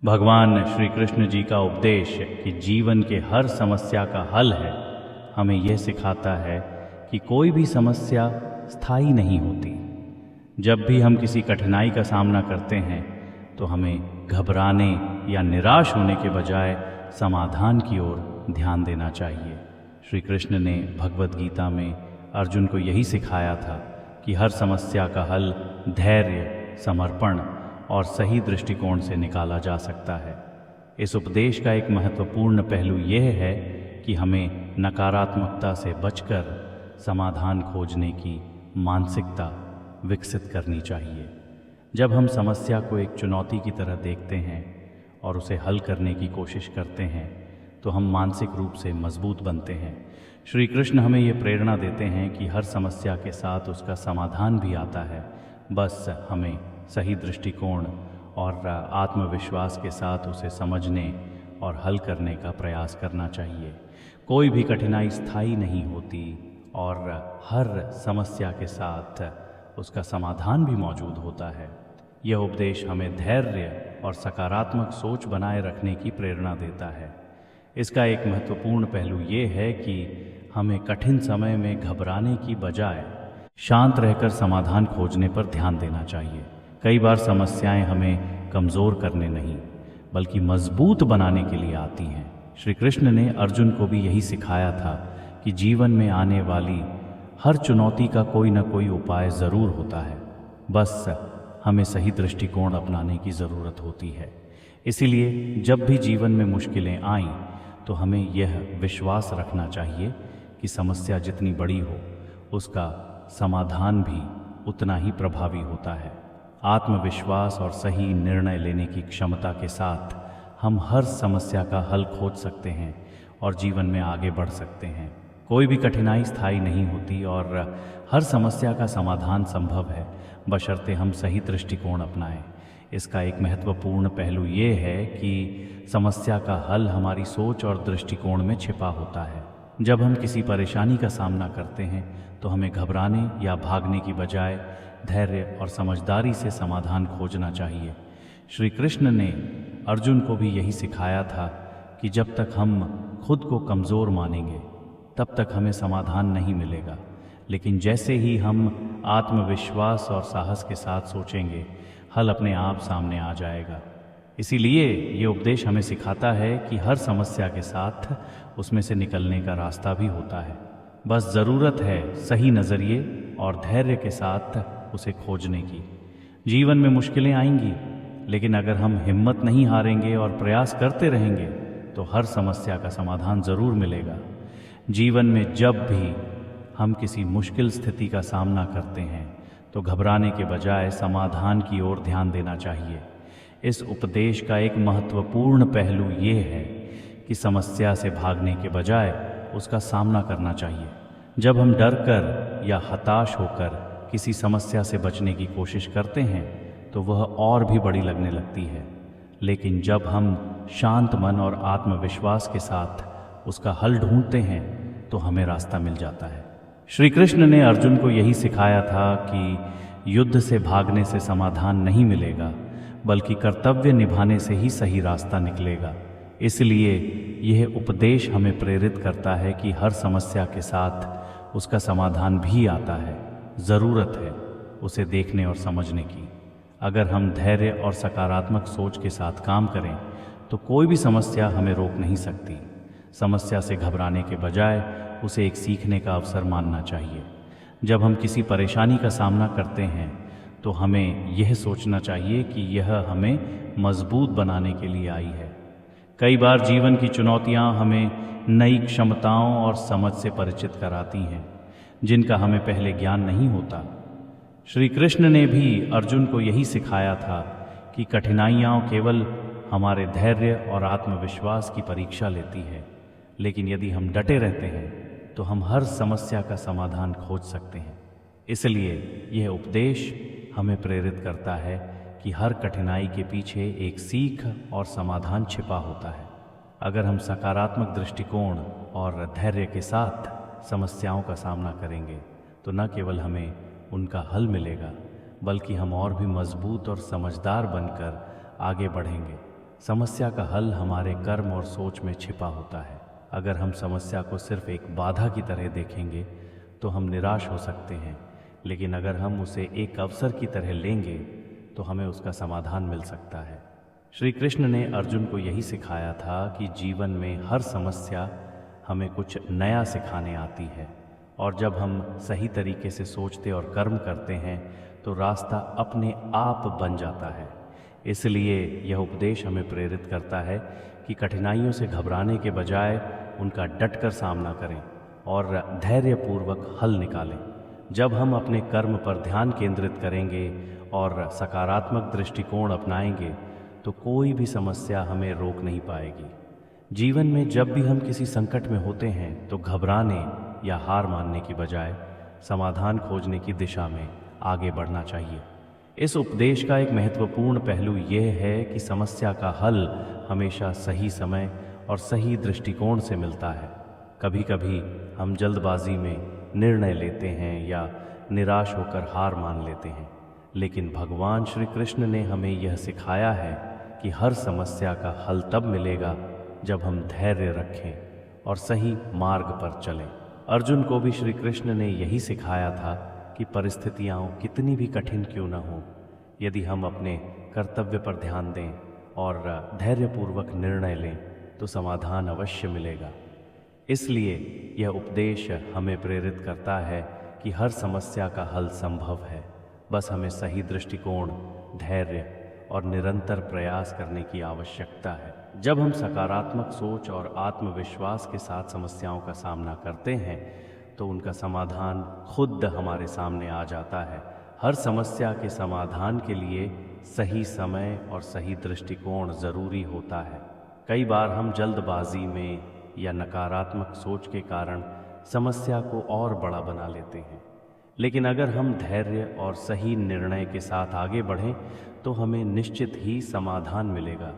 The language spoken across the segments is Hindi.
भगवान श्री कृष्ण जी का उपदेश कि जीवन के हर समस्या का हल है, हमें यह सिखाता है कि कोई भी समस्या स्थायी नहीं होती। जब भी हम किसी कठिनाई का सामना करते हैं तो हमें घबराने या निराश होने के बजाय समाधान की ओर ध्यान देना चाहिए। श्री कृष्ण ने भगवद गीता में अर्जुन को यही सिखाया था कि हर समस्या का हल धैर्य, समर्पण और सही दृष्टिकोण से निकाला जा सकता है। इस उपदेश का एक महत्वपूर्ण पहलू यह है कि हमें नकारात्मकता से बचकर समाधान खोजने की मानसिकता विकसित करनी चाहिए। जब हम समस्या को एक चुनौती की तरह देखते हैं और उसे हल करने की कोशिश करते हैं तो हम मानसिक रूप से मजबूत बनते हैं। श्री कृष्ण हमें ये प्रेरणा देते हैं कि हर समस्या के साथ उसका समाधान भी आता है, बस हमें सही दृष्टिकोण और आत्मविश्वास के साथ उसे समझने और हल करने का प्रयास करना चाहिए। कोई भी कठिनाई स्थायी नहीं होती और हर समस्या के साथ उसका समाधान भी मौजूद होता है। यह उपदेश हमें धैर्य और सकारात्मक सोच बनाए रखने की प्रेरणा देता है। इसका एक महत्वपूर्ण पहलू ये है कि हमें कठिन समय में घबराने की बजाय शांत रहकर समाधान खोजने पर ध्यान देना चाहिए। कई बार समस्याएं हमें कमज़ोर करने नहीं बल्कि मजबूत बनाने के लिए आती हैं। श्री कृष्ण ने अर्जुन को भी यही सिखाया था कि जीवन में आने वाली हर चुनौती का कोई न कोई उपाय ज़रूर होता है, बस हमें सही दृष्टिकोण अपनाने की ज़रूरत होती है। इसीलिए जब भी जीवन में मुश्किलें आईं तो हमें यह विश्वास रखना चाहिए कि समस्या जितनी बड़ी हो उसका समाधान भी उतना ही प्रभावी होता है। आत्मविश्वास और सही निर्णय लेने की क्षमता के साथ हम हर समस्या का हल खोज सकते हैं और जीवन में आगे बढ़ सकते हैं। कोई भी कठिनाई स्थायी नहीं होती और हर समस्या का समाधान संभव है, बशर्ते हम सही दृष्टिकोण अपनाएं। इसका एक महत्वपूर्ण पहलू ये है कि समस्या का हल हमारी सोच और दृष्टिकोण में छिपा होता है। जब हम किसी परेशानी का सामना करते हैं तो हमें घबराने या भागने की बजाय धैर्य और समझदारी से समाधान खोजना चाहिए। श्री कृष्ण ने अर्जुन को भी यही सिखाया था कि जब तक हम खुद को कमज़ोर मानेंगे तब तक हमें समाधान नहीं मिलेगा, लेकिन जैसे ही हम आत्मविश्वास और साहस के साथ सोचेंगे, हल अपने आप सामने आ जाएगा। इसीलिए ये उपदेश हमें सिखाता है कि हर समस्या के साथ उसमें से निकलने का रास्ता भी होता है, बस ज़रूरत है सही नज़रिए और धैर्य के साथ उसे खोजने की। जीवन में मुश्किलें आएंगी, लेकिन अगर हम हिम्मत नहीं हारेंगे और प्रयास करते रहेंगे तो हर समस्या का समाधान ज़रूर मिलेगा। जीवन में जब भी हम किसी मुश्किल स्थिति का सामना करते हैं तो घबराने के बजाय समाधान की ओर ध्यान देना चाहिए। इस उपदेश का एक महत्वपूर्ण पहलू ये है कि समस्या से भागने के बजाय उसका सामना करना चाहिए। जब हम डर कर या हताश होकर किसी समस्या से बचने की कोशिश करते हैं तो वह और भी बड़ी लगने लगती है, लेकिन जब हम शांत मन और आत्मविश्वास के साथ उसका हल ढूंढते हैं तो हमें रास्ता मिल जाता है। श्री कृष्ण ने अर्जुन को यही सिखाया था कि युद्ध से भागने से समाधान नहीं मिलेगा, बल्कि कर्तव्य निभाने से ही सही रास्ता निकलेगा। इसलिए यह उपदेश हमें प्रेरित करता है कि हर समस्या के साथ उसका समाधान भी आता है। ज़रूरत है उसे देखने और समझने की। अगर हम धैर्य और सकारात्मक सोच के साथ काम करें तो कोई भी समस्या हमें रोक नहीं सकती। समस्या से घबराने के बजाय उसे एक सीखने का अवसर मानना चाहिए। जब हम किसी परेशानी का सामना करते हैं तो हमें यह सोचना चाहिए कि यह हमें मजबूत बनाने के लिए आई है। कई बार जीवन की चुनौतियां हमें नई क्षमताओं और समझ से परिचित कराती हैं, जिनका हमें पहले ज्ञान नहीं होता। श्री कृष्ण ने भी अर्जुन को यही सिखाया था कि कठिनाइयाँ केवल हमारे धैर्य और आत्मविश्वास की परीक्षा लेती है, लेकिन यदि हम डटे रहते हैं तो हम हर समस्या का समाधान खोज सकते हैं। इसलिए यह उपदेश हमें प्रेरित करता है कि हर कठिनाई के पीछे एक सीख और समाधान छिपा होता है। अगर हम सकारात्मक दृष्टिकोण और धैर्य के साथ समस्याओं का सामना करेंगे तो न केवल हमें उनका हल मिलेगा, बल्कि हम और भी मजबूत और समझदार बनकर आगे बढ़ेंगे। समस्या का हल हमारे कर्म और सोच में छिपा होता है। अगर हम समस्या को सिर्फ एक बाधा की तरह देखेंगे तो हम निराश हो सकते हैं, लेकिन अगर हम उसे एक अवसर की तरह लेंगे तो हमें उसका समाधान मिल सकता है। श्री कृष्ण ने अर्जुन को यही सिखाया था कि जीवन में हर समस्या हमें कुछ नया सिखाने आती है, और जब हम सही तरीके से सोचते और कर्म करते हैं तो रास्ता अपने आप बन जाता है। इसलिए यह उपदेश हमें प्रेरित करता है कि कठिनाइयों से घबराने के बजाय उनका डटकर सामना करें और धैर्यपूर्वक हल निकालें। जब हम अपने कर्म पर ध्यान केंद्रित करेंगे और सकारात्मक दृष्टिकोण अपनाएंगे तो कोई भी समस्या हमें रोक नहीं पाएगी। जीवन में जब भी हम किसी संकट में होते हैं तो घबराने या हार मानने की बजाय समाधान खोजने की दिशा में आगे बढ़ना चाहिए। इस उपदेश का एक महत्वपूर्ण पहलू यह है कि समस्या का हल हमेशा सही समय और सही दृष्टिकोण से मिलता है। कभी कभी हम जल्दबाजी में निर्णय लेते हैं या निराश होकर हार मान लेते हैं, लेकिन भगवान श्री कृष्ण ने हमें यह सिखाया है कि हर समस्या का हल तब मिलेगा जब हम धैर्य रखें और सही मार्ग पर चलें। अर्जुन को भी श्री कृष्ण ने यही सिखाया था कि परिस्थितियाँ कितनी भी कठिन क्यों न हो, यदि हम अपने कर्तव्य पर ध्यान दें और धैर्यपूर्वक निर्णय लें तो समाधान अवश्य मिलेगा। इसलिए यह उपदेश हमें प्रेरित करता है कि हर समस्या का हल संभव है, बस हमें सही दृष्टिकोण, धैर्य और निरंतर प्रयास करने की आवश्यकता है। जब हम सकारात्मक सोच और आत्मविश्वास के साथ समस्याओं का सामना करते हैं तो उनका समाधान खुद हमारे सामने आ जाता है। हर समस्या के समाधान के लिए सही समय और सही दृष्टिकोण ज़रूरी होता है। कई बार हम जल्दबाजी में या नकारात्मक सोच के कारण समस्या को और बड़ा बना लेते हैं, लेकिन अगर हम धैर्य और सही निर्णय के साथ आगे बढ़ें तो हमें निश्चित ही समाधान मिलेगा।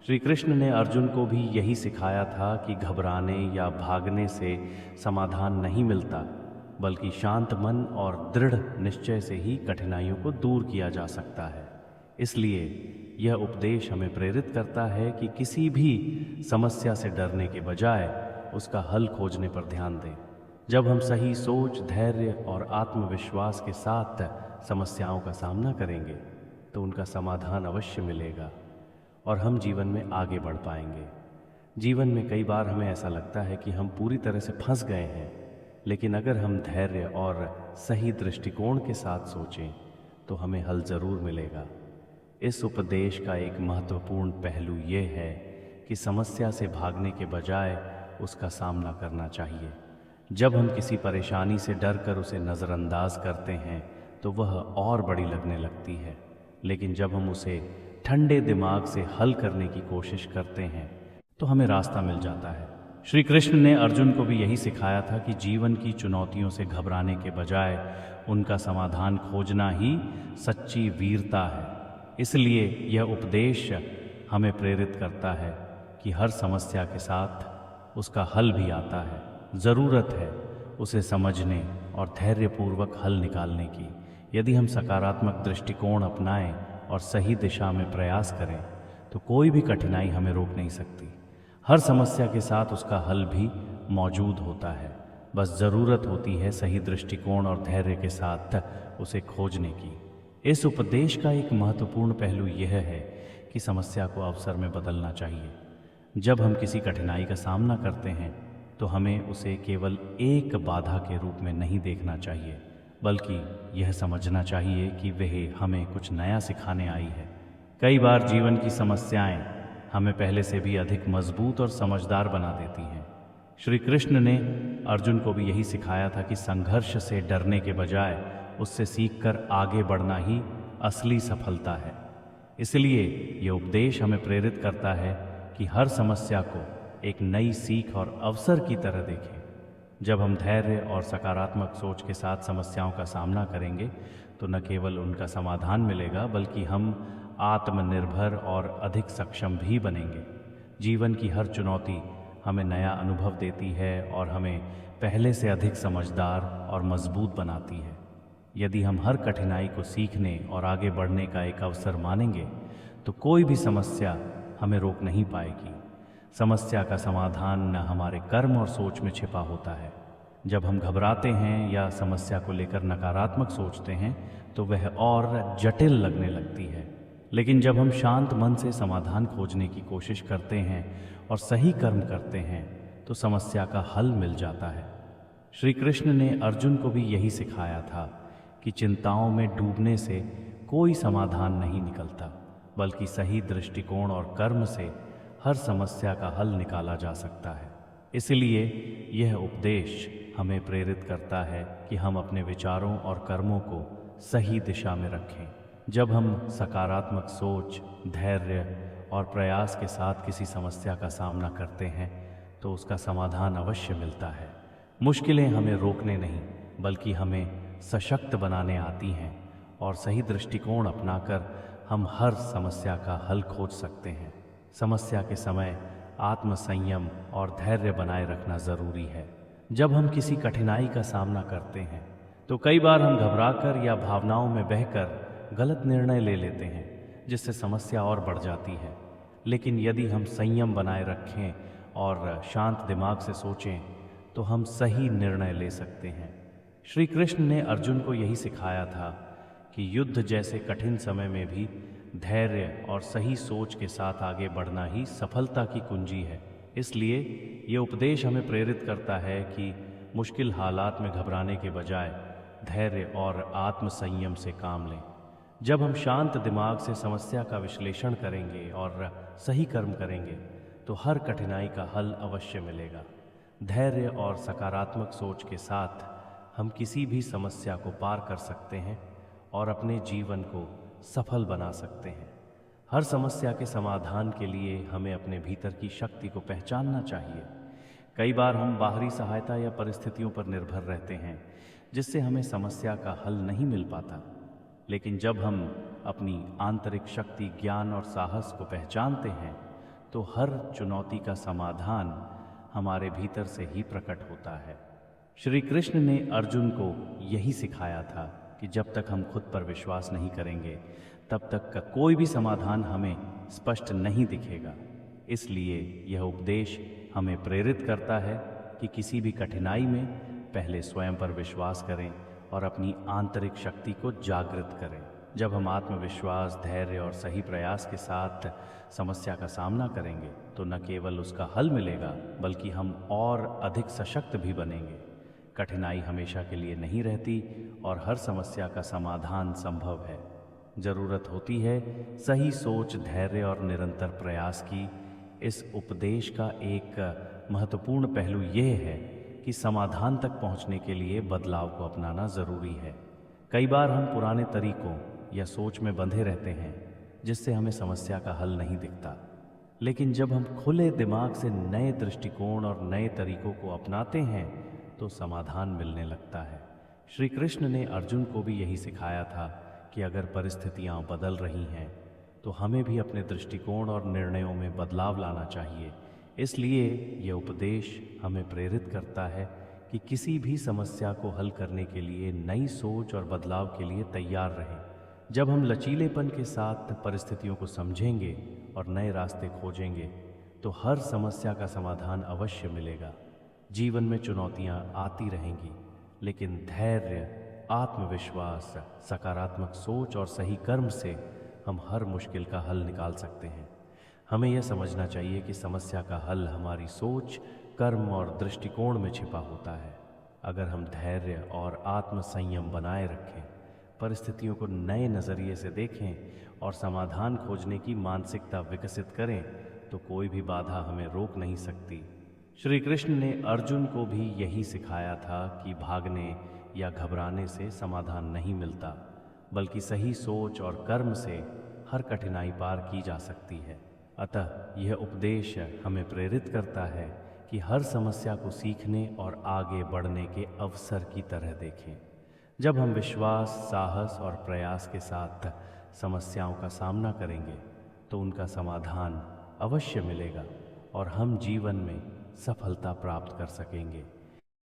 श्री कृष्ण ने अर्जुन को भी यही सिखाया था कि घबराने या भागने से समाधान नहीं मिलता, बल्कि शांत मन और दृढ़ निश्चय से ही कठिनाइयों को दूर किया जा सकता है। इसलिए यह उपदेश हमें प्रेरित करता है कि किसी भी समस्या से डरने के बजाय उसका हल खोजने पर ध्यान दें। जब हम सही सोच, धैर्य और आत्मविश्वास के साथ समस्याओं का सामना करेंगे तो उनका समाधान अवश्य मिलेगा और हम जीवन में आगे बढ़ पाएंगे। जीवन में कई बार हमें ऐसा लगता है कि हम पूरी तरह से फंस गए हैं, लेकिन अगर हम धैर्य और सही दृष्टिकोण के साथ सोचें तो हमें हल ज़रूर मिलेगा। इस उपदेश का एक महत्वपूर्ण पहलू ये है कि समस्या से भागने के बजाय उसका सामना करना चाहिए। जब हम किसी परेशानी से डरकर उसे नज़रअंदाज करते हैं तो वह और बड़ी लगने लगती है, लेकिन जब हम उसे ठंडे दिमाग से हल करने की कोशिश करते हैं तो हमें रास्ता मिल जाता है। श्री कृष्ण ने अर्जुन को भी यही सिखाया था कि जीवन की चुनौतियों से घबराने के बजाय उनका समाधान खोजना ही सच्ची वीरता है। इसलिए यह उपदेश हमें प्रेरित करता है कि हर समस्या के साथ उसका हल भी आता है। ज़रूरत है उसे समझने और धैर्यपूर्वक हल निकालने की। यदि हम सकारात्मक दृष्टिकोण अपनाएं और सही दिशा में प्रयास करें तो कोई भी कठिनाई हमें रोक नहीं सकती। हर समस्या के साथ उसका हल भी मौजूद होता है, बस ज़रूरत होती है सही दृष्टिकोण और धैर्य के साथ उसे खोजने की। इस उपदेश का एक महत्वपूर्ण पहलू यह है कि समस्या को अवसर में बदलना चाहिए। जब हम किसी कठिनाई का सामना करते हैं तो हमें उसे केवल एक बाधा के रूप में नहीं देखना चाहिए, बल्कि यह समझना चाहिए कि वह हमें कुछ नया सिखाने आई है। कई बार जीवन की समस्याएं हमें पहले से भी अधिक मजबूत और समझदार बना देती हैं। श्री कृष्ण ने अर्जुन को भी यही सिखाया था कि संघर्ष से डरने के बजाय उससे सीखकर आगे बढ़ना ही असली सफलता है। इसलिए ये उपदेश हमें प्रेरित करता है कि हर समस्या को एक नई सीख और अवसर की तरह देखें। जब हम धैर्य और सकारात्मक सोच के साथ समस्याओं का सामना करेंगे तो न केवल उनका समाधान मिलेगा, बल्कि हम आत्मनिर्भर और अधिक सक्षम भी बनेंगे। जीवन की हर चुनौती हमें नया अनुभव देती है और हमें पहले से अधिक समझदार और मजबूत बनाती है। यदि हम हर कठिनाई को सीखने और आगे बढ़ने का एक अवसर मानेंगे तो कोई भी समस्या हमें रोक नहीं पाएगी। समस्या का समाधान न हमारे कर्म और सोच में छिपा होता है। जब हम घबराते हैं या समस्या को लेकर नकारात्मक सोचते हैं तो वह और जटिल लगने लगती है। लेकिन जब हम शांत मन से समाधान खोजने की कोशिश करते हैं और सही कर्म करते हैं तो समस्या का हल मिल जाता है। श्री कृष्ण ने अर्जुन को भी यही सिखाया था कि चिंताओं में डूबने से कोई समाधान नहीं निकलता, बल्कि सही दृष्टिकोण और कर्म से हर समस्या का हल निकाला जा सकता है। इसलिए यह उपदेश हमें प्रेरित करता है कि हम अपने विचारों और कर्मों को सही दिशा में रखें। जब हम सकारात्मक सोच, धैर्य और प्रयास के साथ किसी समस्या का सामना करते हैं तो उसका समाधान अवश्य मिलता है। मुश्किलें हमें रोकने नहीं बल्कि हमें सशक्त बनाने आती हैं और सही दृष्टिकोण अपनाकर हम हर समस्या का हल खोज सकते हैं। समस्या के समय आत्मसंयम और धैर्य बनाए रखना ज़रूरी है। जब हम किसी कठिनाई का सामना करते हैं तो कई बार हम घबराकर या भावनाओं में बहकर गलत निर्णय ले लेते हैं, जिससे समस्या और बढ़ जाती है। लेकिन यदि हम संयम बनाए रखें और शांत दिमाग से सोचें तो हम सही निर्णय ले सकते हैं। श्री कृष्ण ने अर्जुन को यही सिखाया था कि युद्ध जैसे कठिन समय में भी धैर्य और सही सोच के साथ आगे बढ़ना ही सफलता की कुंजी है। इसलिए ये उपदेश हमें प्रेरित करता है कि मुश्किल हालात में घबराने के बजाय धैर्य और आत्मसंयम से काम लें। जब हम शांत दिमाग से समस्या का विश्लेषण करेंगे और सही कर्म करेंगे तो हर कठिनाई का हल अवश्य मिलेगा। धैर्य और सकारात्मक सोच के साथ हम किसी भी समस्या को पार कर सकते हैं और अपने जीवन को सफल बना सकते हैं। हर समस्या के समाधान के लिए हमें अपने भीतर की शक्ति को पहचानना चाहिए। कई बार हम बाहरी सहायता या परिस्थितियों पर निर्भर रहते हैं, जिससे हमें समस्या का हल नहीं मिल पाता। लेकिन जब हम अपनी आंतरिक शक्ति, ज्ञान और साहस को पहचानते हैं तो हर चुनौती का समाधान हमारे भीतर से ही प्रकट होता है। श्री कृष्ण ने अर्जुन को यही सिखाया था कि जब तक हम खुद पर विश्वास नहीं करेंगे तब तक का कोई भी समाधान हमें स्पष्ट नहीं दिखेगा। इसलिए यह उपदेश हमें प्रेरित करता है कि किसी भी कठिनाई में पहले स्वयं पर विश्वास करें और अपनी आंतरिक शक्ति को जागृत करें। जब हम आत्मविश्वास, धैर्य और सही प्रयास के साथ समस्या का सामना करेंगे तो न केवल उसका हल मिलेगा बल्कि हम और अधिक सशक्त भी बनेंगे। कठिनाई हमेशा के लिए नहीं रहती और हर समस्या का समाधान संभव है। ज़रूरत होती है सही सोच, धैर्य और निरंतर प्रयास की। इस उपदेश का एक महत्वपूर्ण पहलू यह है कि समाधान तक पहुंचने के लिए बदलाव को अपनाना ज़रूरी है। कई बार हम पुराने तरीकों या सोच में बंधे रहते हैं जिससे हमें समस्या का हल नहीं दिखता। लेकिन जब हम खुले दिमाग से नए दृष्टिकोण और नए तरीकों को अपनाते हैं तो समाधान मिलने लगता है। श्री कृष्ण ने अर्जुन को भी यही सिखाया था कि अगर परिस्थितियां बदल रही हैं तो हमें भी अपने दृष्टिकोण और निर्णयों में बदलाव लाना चाहिए। इसलिए यह उपदेश हमें प्रेरित करता है कि किसी भी समस्या को हल करने के लिए नई सोच और बदलाव के लिए तैयार रहें। जब हम लचीलेपन के साथ परिस्थितियों को समझेंगे और नए रास्ते खोजेंगे तो हर समस्या का समाधान अवश्य मिलेगा। जीवन में चुनौतियां आती रहेंगी, लेकिन धैर्य, आत्मविश्वास, सकारात्मक सोच और सही कर्म से हम हर मुश्किल का हल निकाल सकते हैं। हमें यह समझना चाहिए कि समस्या का हल हमारी सोच, कर्म और दृष्टिकोण में छिपा होता है। अगर हम धैर्य और आत्मसंयम बनाए रखें, परिस्थितियों को नए नज़रिए से देखें और समाधान खोजने की मानसिकता विकसित करें तो कोई भी बाधा हमें रोक नहीं सकती। श्री कृष्ण ने अर्जुन को भी यही सिखाया था कि भागने या घबराने से समाधान नहीं मिलता, बल्कि सही सोच और कर्म से हर कठिनाई पार की जा सकती है। अतः यह उपदेश हमें प्रेरित करता है कि हर समस्या को सीखने और आगे बढ़ने के अवसर की तरह देखें। जब हम विश्वास, साहस और प्रयास के साथ समस्याओं का सामना करेंगे तो उनका समाधान अवश्य मिलेगा और हम जीवन में सफलता प्राप्त कर सकेंगे।